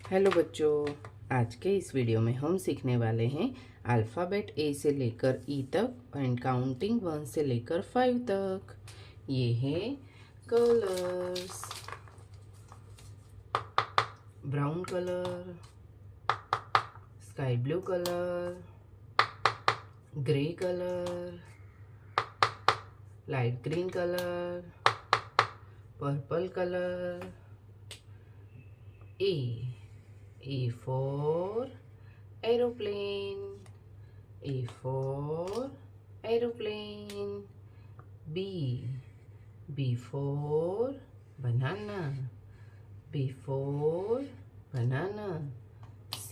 Hello बच्चों, आज के इस वीडियो में हम सीखने वाले हैं अल्फ़ाबेट ए से लेकर ई तक एंड काउंटिंग 1 से लेकर 5 तक। ये है colours. Brown colour, sky blue colour, grey colour, light green colour, purple colour. A for aeroplane. A for aeroplane. B for banana. B for banana. C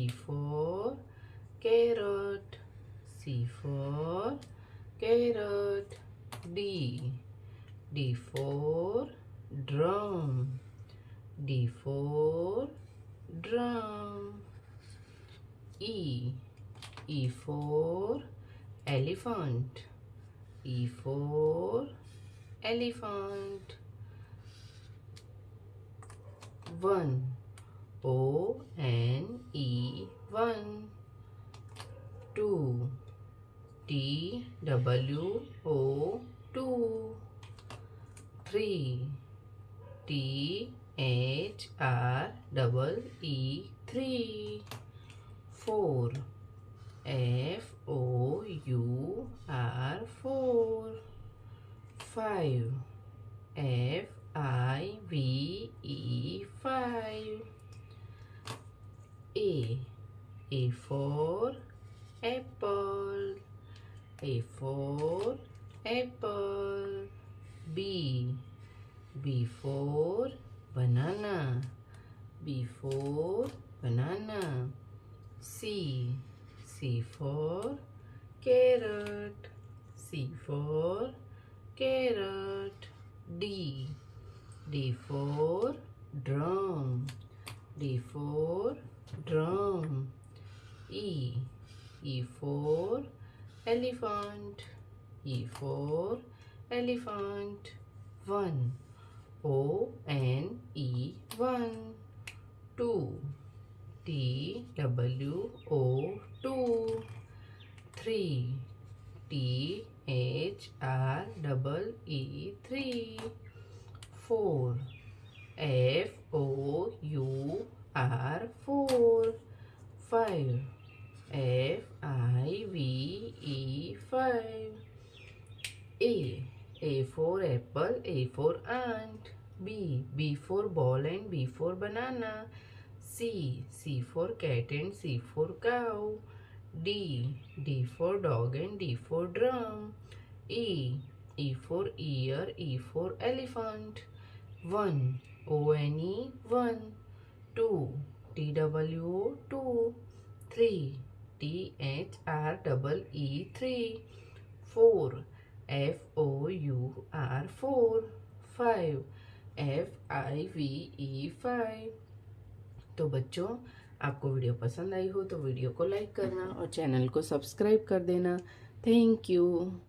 for carrot. C for carrot. D for drum. D for drum. E for elephant. E for elephant. 1 one. 2 two. 3 three. 4 four. 5 five. A for apple. A for apple. B for banana. B for banana. C for carrot. C for carrot. D for drum. D for drum. E for elephant. E for elephant. 1 one. 2 two. 3 three. 4 four. 5 five. A for apple. A for ant. B for ball and B for banana. C for cat and C for cow. D for dog and D for drum. E for ear. E for elephant. 1 one. 2 two. 3 three. 4 four. 5 five. तो बच्चों, आपको video पसंद आई हो तो video को like करना और channel को सब्सक्राइब कर देना। Thank you.